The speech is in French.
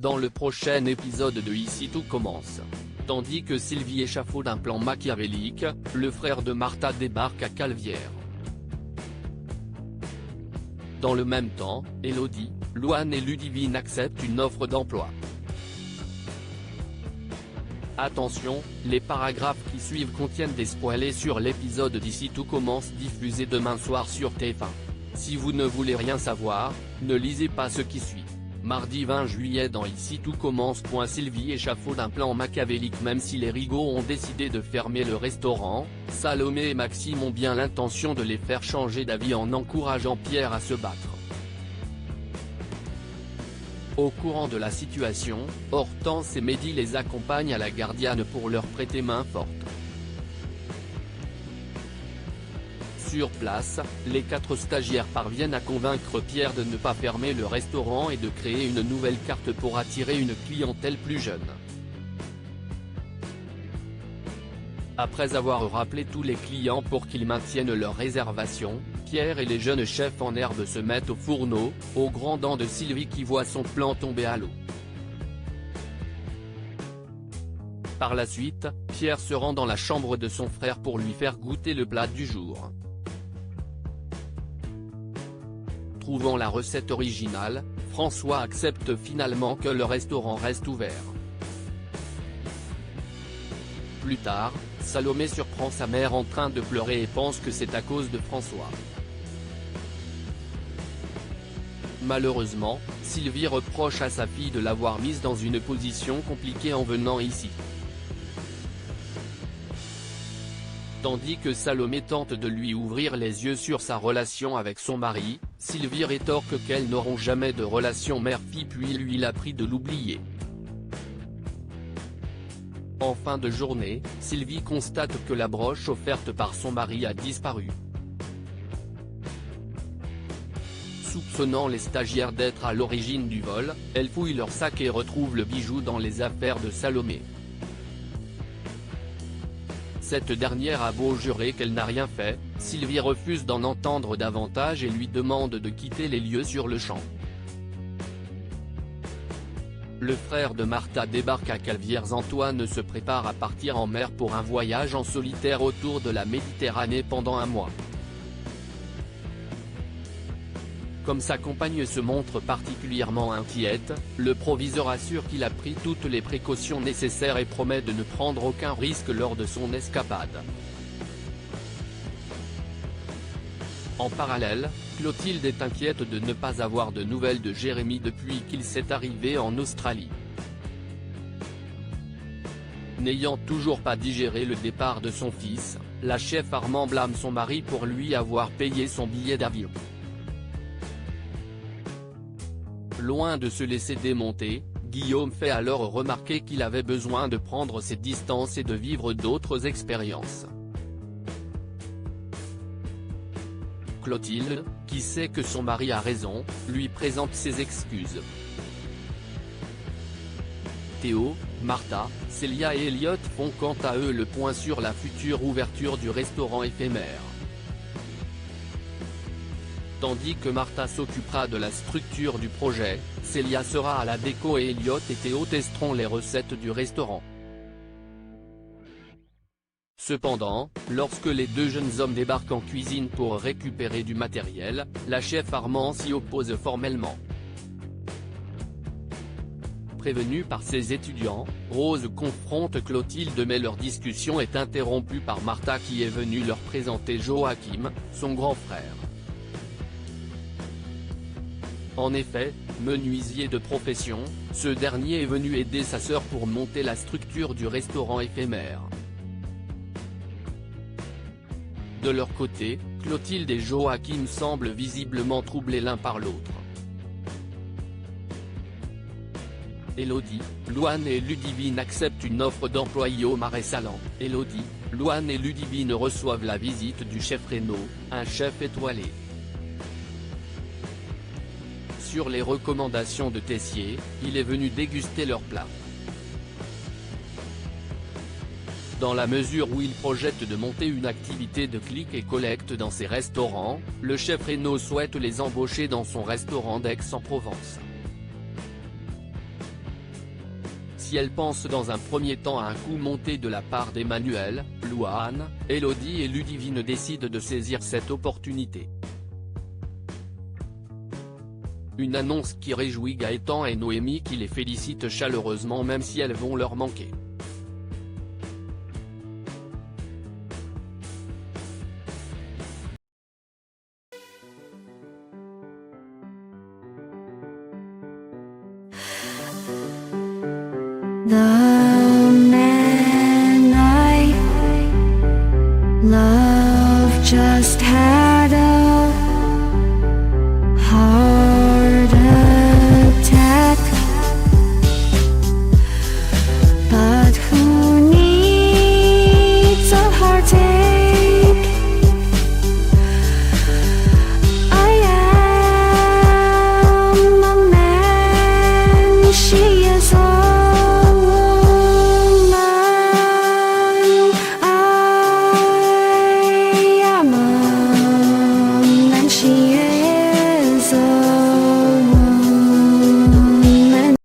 dans le prochain épisode de Ici tout commence. Tandis que Sylvie échafaude un plan machiavélique, le frère de Martha débarque à Calvière. Dans le même temps, Elodie, Louane et Ludivine acceptent une offre d'emploi. Attention, les paragraphes qui suivent contiennent des spoilers sur l'épisode d'Ici tout commence diffusé demain soir sur TF1. Si vous ne voulez rien savoir, ne lisez pas ce qui suit. Mardi 20 juillet dans Ici tout commence. Sylvie échafaude un plan machiavélique. Même si les Rigaud ont décidé de fermer le restaurant, Salomé et Maxime ont bien l'intention de les faire changer d'avis en encourageant Pierre à se battre. Au courant de la situation, Hortense et Mehdi les accompagnent à la Gardiane pour leur prêter main forte. Sur place, les 4 stagiaires parviennent à convaincre Pierre de ne pas fermer le restaurant et de créer une nouvelle carte pour attirer une clientèle plus jeune. Après avoir rappelé tous les clients pour qu'ils maintiennent leur réservation, Pierre et les jeunes chefs en herbe se mettent au fourneau, au grand dam de Sylvie qui voit son plan tomber à l'eau. Par la suite, Pierre se rend dans la chambre de son frère pour lui faire goûter le plat du jour. Trouvant la recette originale, François accepte finalement que le restaurant reste ouvert. Plus tard, Salomé surprend sa mère en train de pleurer et pense que c'est à cause de François. Malheureusement, Sylvie reproche à sa fille de l'avoir mise dans une position compliquée en venant ici. Tandis que Salomé tente de lui ouvrir les yeux sur sa relation avec son mari, Sylvie rétorque qu'elles n'auront jamais de relation mère-fille puis lui la prie de l'oublier. En fin de journée, Sylvie constate que la broche offerte par son mari a disparu. Soupçonnant les stagiaires d'être à l'origine du vol, elle fouille leur sac et retrouve le bijou dans les affaires de Salomé. Cette dernière a beau jurer qu'elle n'a rien fait, Sylvie refuse d'en entendre davantage et lui demande de quitter les lieux sur le champ. Le frère de Martha débarque à Calvière. Antoine se prépare à partir en mer pour un voyage en solitaire autour de la Méditerranée pendant un mois. Comme sa compagne se montre particulièrement inquiète, le proviseur assure qu'il a pris toutes les précautions nécessaires et promet de ne prendre aucun risque lors de son escapade. En parallèle, Clotilde est inquiète de ne pas avoir de nouvelles de Jérémy depuis qu'il s'est arrivé en Australie. N'ayant toujours pas digéré le départ de son fils, la chef Armand blâme son mari pour lui avoir payé son billet d'avion. Loin de se laisser démonter, Guillaume fait alors remarquer qu'il avait besoin de prendre ses distances et de vivre d'autres expériences. Clotilde, qui sait que son mari a raison, lui présente ses excuses. Théo, Martha, Célia et Elliot font quant à eux le point sur la future ouverture du restaurant éphémère. Tandis que Martha s'occupera de la structure du projet, Célia sera à la déco et Elliot et Théo testeront les recettes du restaurant. Cependant, lorsque les 2 jeunes hommes débarquent en cuisine pour récupérer du matériel, la chef Armand s'y oppose formellement. Prévenue par ses étudiants, Rose confronte Clotilde mais leur discussion est interrompue par Martha qui est venue leur présenter Joachim, son grand frère. En effet, menuisier de profession, ce dernier est venu aider sa sœur pour monter la structure du restaurant éphémère. De leur côté, Clotilde et Joachim semblent visiblement troublés l'un par l'autre. Elodie, Louane et Ludivine acceptent une offre d'emploi au Marais Salants. Elodie, Louane et Ludivine reçoivent la visite du chef Renaud, un chef étoilé. Sur les recommandations de Tessier, il est venu déguster leurs plats. Dans la mesure où il projette de monter une activité de click et collecte dans ses restaurants, le chef Renaud souhaite les embaucher dans son restaurant d'Aix-en-Provence. si elle pense dans un premier temps à un coup monté de la part d'Emmanuel, Louane, Elodie et Ludivine décident de saisir cette opportunité. Une annonce qui réjouit Gaëtan et Noémie qui les félicitent chaleureusement même si elles vont leur manquer. The man I love just had